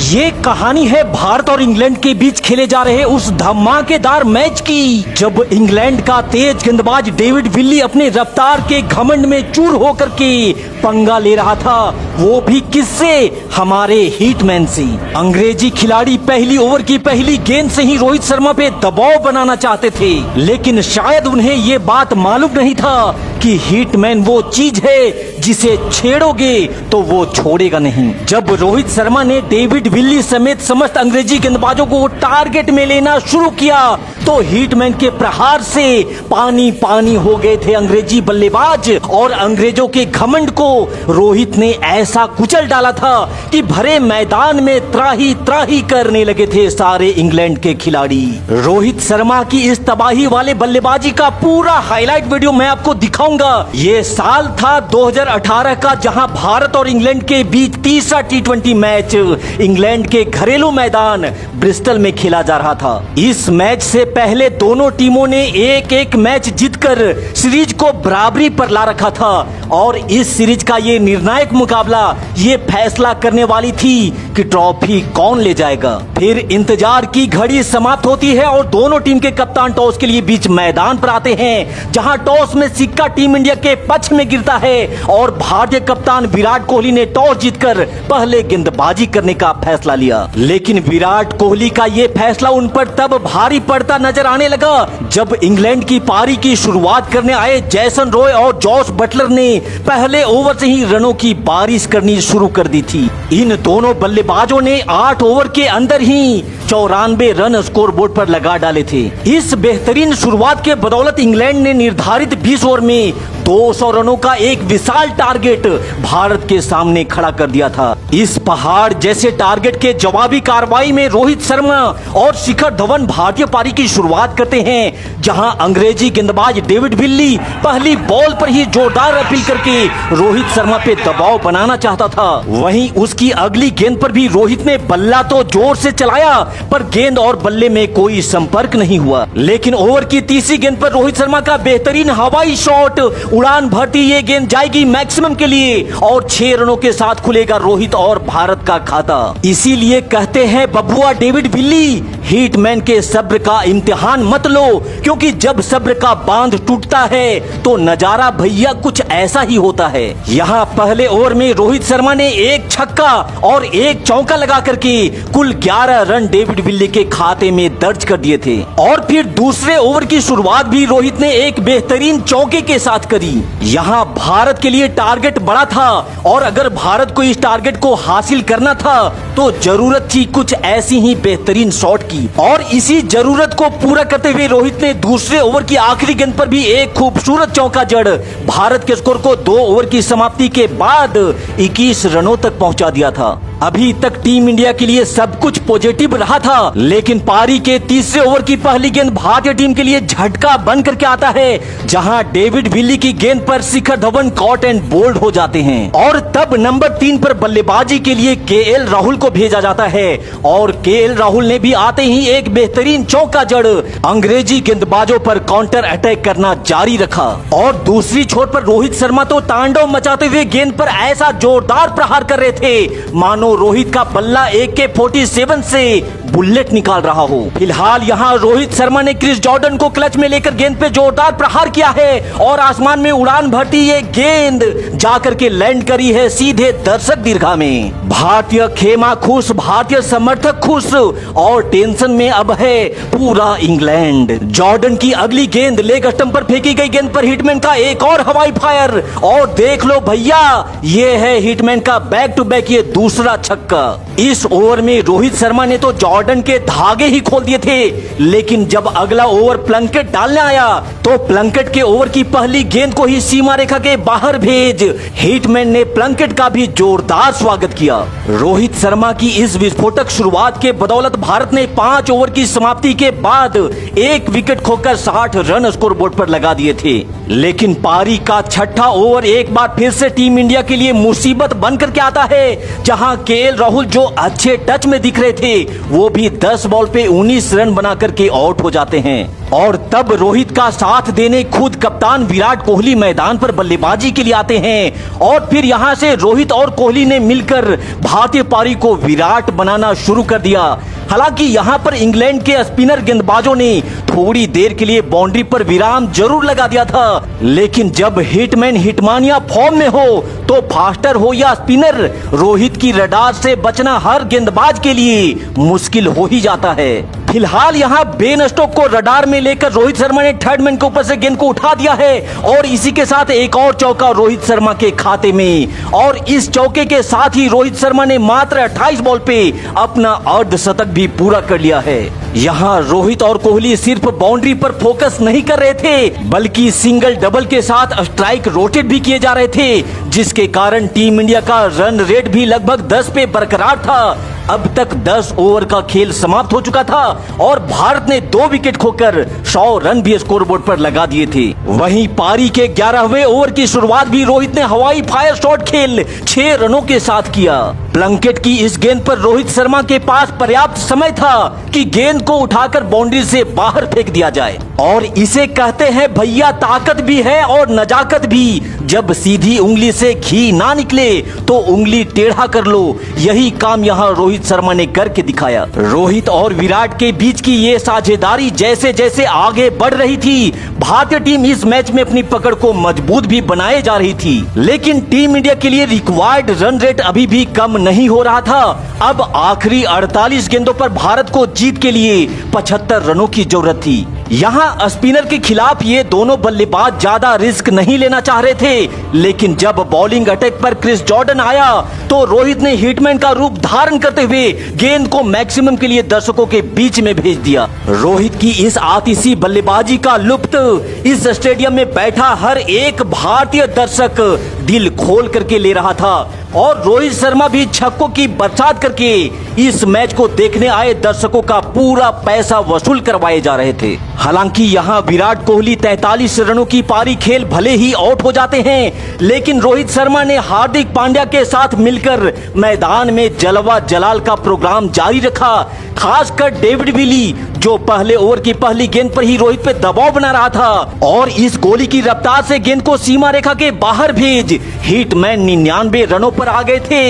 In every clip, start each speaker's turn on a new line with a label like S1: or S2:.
S1: ये कहानी है भारत और इंग्लैंड के बीच खेले जा रहे उस धमाकेदार मैच की, जब इंग्लैंड का तेज गेंदबाज डेविड विली अपने रफ्तार के घमंड में चूर होकर के पंगा ले रहा था, वो भी किससे? हमारे हिटमैन से। अंग्रेजी खिलाड़ी पहली ओवर की पहली गेंद से ही रोहित शर्मा पे दबाव बनाना चाहते थे, लेकिन शायद उन्हें ये बात मालूम नहीं था कि हिटमैन वो चीज है जिसे छेड़ोगे तो वो छोड़ेगा नहीं। जब रोहित शर्मा ने डेविड विली समेत समस्त अंग्रेजी गेंदबाजों को टारगेट में लेना शुरू किया तो हिटमैन के प्रहार से पानी पानी हो गए थे अंग्रेजी बल्लेबाज, और अंग्रेजों के घमंड को रोहित ने ऐसा कुचल डाला था कि भरे मैदान में त्राही त्राही करने लगे थे सारे इंग्लैंड के खिलाड़ी। रोहित शर्मा की इस तबाही वाले बल्लेबाजी का पूरा हाईलाइट वीडियो मैं आपको दिखाऊंगा। ये साल था 2018 का, जहां भारत और इंग्लैंड के बीच तीसरा T20 मैच इंग्लैंड के घरेलू मैदान ब्रिस्टल में खेला जा रहा था। इस मैच से पहले दोनों टीमों ने एक एक मैच जीतकर सीरीज को बराबरी पर ला रखा था, और इस सीरीज का ये निर्णायक मुकाबला ये फैसला करने वाली थी कि ट्रॉफी कौन ले जाएगा। फिर इंतजार की घड़ी समाप्त होती है और दोनों टीम के कप्तान टॉस के लिए बीच मैदान पर आते हैं, जहां टॉस में सिक्का टीम इंडिया के पक्ष में गिरता है और भारतीय कप्तान विराट कोहली ने टॉस जीतकर पहले गेंदबाजी करने का फैसला लिया। लेकिन विराट कोहली का ये फैसला उन पर तब भारी पड़ता नजर आने लगा जब इंग्लैंड की पारी की शुरुआत करने आए जैसन रॉय और जॉस बटलर ने पहले ओवर से ही रनों की बारिश करनी शुरू कर दी थी। इन दोनों बल्लेबाजों ने 8 ओवर के अंदर ही 94 रन स्कोरबोर्ड पर लगा डाले थे। इस बेहतरीन शुरुआत के बदौलत इंग्लैंड ने निर्धारित 20 ओवर में 200 रनों का एक विशाल टारगेट भारत के सामने खड़ा कर दिया था। इस पहाड़ जैसे टारगेट के जवाबी कार्रवाई में रोहित शर्मा और शिखर धवन भारतीय पारी की शुरुआत करते हैं, जहां अंग्रेजी गेंदबाज डेविड विली पहली बॉल पर ही जोरदार अपील करके रोहित शर्मा पे दबाव बनाना चाहता था। वहीं उसकी अगली गेंद पर भी रोहित ने बल्ला तो जोर से चलाया, पर गेंद और बल्ले में कोई संपर्क नहीं हुआ। लेकिन ओवर की तीसरी गेंद पर रोहित शर्मा का बेहतरीन हवाई शॉट उड़ान भरती, ये गेंद जाएगी मैक्सिमम के लिए और 6 रनों के साथ खुलेगा रोहित और भारत का खाता। इसीलिए कहते हैं बबुआ डेविड विली, हिटमैन के सब्र का इम्तिहान मत लो, क्योंकि जब सब्र का बांध टूटता है तो नजारा भैया कुछ ऐसा ही होता है। यहाँ पहले ओवर में रोहित शर्मा ने एक छक्का और एक चौका लगा करके कुल 11 रन डेविड विली के खाते में दर्ज कर दिए थे। और फिर दूसरे ओवर की शुरुआत भी रोहित ने एक बेहतरीन चौके के साथ करी। यहाँ भारत के लिए टारगेट बड़ा था, और अगर भारत को इस टारगेट को हासिल करना था तो जरूरत थी कुछ ऐसी ही बेहतरीन शॉट की, और इसी जरूरत को पूरा करते हुए रोहित ने दूसरे ओवर की आखिरी गेंद पर भी एक खूबसूरत चौका जड़ भारत के स्कोर को 2 ओवर की समाप्ति के बाद 21 रनों तक पहुंचा दिया था। अभी तक टीम इंडिया के लिए सब कुछ पॉजिटिव रहा था, लेकिन पारी के तीसरे ओवर की पहली गेंद भारतीय टीम के लिए झटका बन करके आता है, जहां डेविड विली की गेंद पर Shikhar Dhawan caught and bold हो जाते हैं, और तब नंबर 3 पर बल्लेबाजी के लिए केएल राहुल को भेजा जाता है, और केएल राहुल ने भी आते ही एक बेहतरीन चौका जड़ अंग्रेजी गेंदबाजों पर काउंटर अटैक करना जारी रखा। और दूसरी छोर पर रोहित शर्मा तो तांडव मचाते हुए गेंद पर ऐसा जोरदार प्रहार कर रहे थे मानो रोहित का बल्ला AK-47 से बुलेट निकाल रहा हो। फिलहाल यहाँ रोहित शर्मा ने क्रिस जॉर्डन को क्लच में लेकर गेंद पे जोरदार प्रहार किया है, और आसमान में उड़ान भरती ये गेंद जाकर के लैंड करी है सीधे दर्शक दीर्घा में। भारतीय खेमा खुश, भारतीय समर्थक खुश, और टेंशन में अब है पूरा इंग्लैंड। जॉर्डन की अगली गेंद लेग स्टंप पर फेंकी गई गेंद पर हिटमैन का एक और हवाई फायर, और देख लो भैया ये है हिटमैन का बैक टू बैक ये दूसरा छक्का। इस ओवर में रोहित शर्मा ने तो जॉर्डन के धागे ही खोल दिए थे, लेकिन जब अगला ओवर प्लंकेट डालने आया तो प्लंकेट के ओवर की पहली गेंद को ही सीमा रेखा के बाहर भेज हिटमैन ने प्लंकेट का भी जोरदार स्वागत किया। रोहित शर्मा की इस विस्फोटक शुरुआत के बदौलत भारत ने 5 ओवर की समाप्ति के बाद एक विकेट खोकर 60 रन स्कोरबोर्ड पर लगा दिए थे। लेकिन पारी का छठा ओवर एक बार फिर से टीम इंडिया के लिए मुसीबत बनकर के आता है, जहां केएल राहुल जो अच्छे टच में दिख रहे थे वो भी 10 बॉल पे 19 रन बना करके आउट हो जाते हैं। और तब रोहित का साथ देने खुद कप्तान विराट कोहली मैदान पर बल्लेबाजी के लिए आते हैं और फिर यहां से रोहित और कोहली ने मिलकर भारतीय पारी को विराट बनाना शुरू कर दिया। हालांकि यहां पर इंग्लैंड के स्पिनर गेंदबाजों ने थोड़ी देर के लिए बाउंड्री पर विराम जरूर लगा दिया था, लेकिन जब हिटमैन हिटमानिया फॉर्म में हो तो फास्टर हो या स्पिनर, रोहित की रडार से बचना हर गेंदबाज के लिए मुश्किल हो ही जाता है। फिलहाल यहाँ बेन स्टोक को रडार में लेकर रोहित शर्मा ने थर्ड मैन के ऊपर से गेंद को उठा दिया है और इसी के साथ एक और चौका रोहित शर्मा के खाते में। और इस चौके के साथ ही रोहित शर्मा ने मात्र 28 बॉल पे अपना अर्धशतक भी पूरा कर लिया है। यहाँ रोहित और कोहली सिर्फ बाउंड्री पर फोकस नहीं कर रहे थे, बल्कि सिंगल डबल के साथ स्ट्राइक रोटेट भी किए जा रहे थे, जिसके कारण टीम इंडिया का रन रेट भी लगभग 10 पे बरकरार था। अब तक 10 ओवर का खेल समाप्त हो चुका था और भारत ने 2 विकेट खोकर 100 रन भी स्कोरबोर्ड पर लगा दिए थे। वहीं पारी के 11वें ओवर की शुरुआत भी रोहित ने हवाई फायर शॉट खेल 6 रनों के साथ किया। प्लंकेट की इस गेंद पर रोहित शर्मा के पास पर्याप्त समय था कि गेंद को उठाकर बाउंड्री से बाहर फेंक दिया जाए। और इसे कहते हैं भैया ताकत भी है और नजाकत भी। जब सीधी उंगली से घी ना निकले तो उंगली टेढ़ा कर लो, यही काम यहाँ रोहित शर्मा ने करके दिखाया। रोहित और विराट के बीच की ये साझेदारी जैसे जैसे आगे बढ़ रही थी, भारतीय टीम इस मैच में अपनी पकड़ को मजबूत भी बनाए जा रही थी, लेकिन टीम इंडिया के लिए रिक्वायर्ड रन रेट अभी भी कम नहीं हो रहा था। अब आखिरी 48 गेंदों पर भारत को जीत के लिए 75 रनों की जरूरत थी। यहाँ स्पिनर के खिलाफ ये दोनों बल्लेबाज ज्यादा रिस्क नहीं लेना चाह रहे थे, लेकिन जब बॉलिंग अटैक पर क्रिस जॉर्डन आया तो रोहित ने हिटमैन का रूप धारण करते हुए गेंद को मैक्सिमम के लिए दर्शकों के बीच में भेज दिया। रोहित की इस आतिशी बल्लेबाजी का लुत्फ इस स्टेडियम में बैठा हर एक भारतीय दर्शक दिल खोल करके ले रहा था और रोहित शर्मा भी छक्कों की बरसात करके इस मैच को देखने आए दर्शकों का पूरा पैसा वसूल करवाए जा रहे थे। हालांकि यहाँ विराट कोहली 43 रनों की पारी खेल भले ही आउट हो जाते हैं, लेकिन रोहित शर्मा ने हार्दिक पांड्या के साथ मिलकर मैदान में जलवा जलाल का प्रोग्राम जारी रखा। खासकर डेविड विली जो पहले ओवर की पहली गेंद पर ही रोहित पे दबाव बना रहा था और इस गोली की रफ्तार से गेंद को सीमा रेखा के बाहर भेज हिटमैन 99 रनों पर आ गए थे।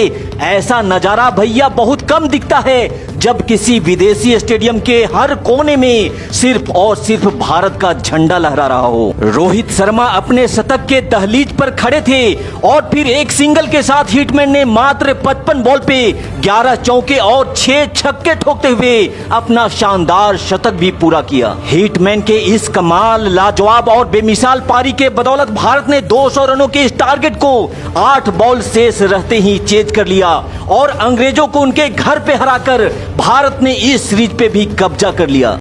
S1: ऐसा नजारा भैया बहुत कम दिखता है जब किसी विदेशी स्टेडियम के हर कोने में सिर्फ और सिर्फ भारत का झंडा लहरा रहा हो। रोहित शर्मा अपने शतक के दहलीज पर खड़े थे और फिर एक सिंगल के साथ हिटमैन ने मात्र 55 बॉल पे 11 चौके और 6 छक्के ठोकते हुए अपना शानदार शतक भी पूरा किया। हिटमैन के इस कमाल, लाजवाब और बेमिसाल पारी के बदौलत भारत ने 200 रनों के इस टारगेट को 8 बॉल शेष रहते ही चेज कर लिया और अंग्रेजों को उनके घर पे हराकर भारत ने इस सीरीज पे भी कब्जा कर लिया।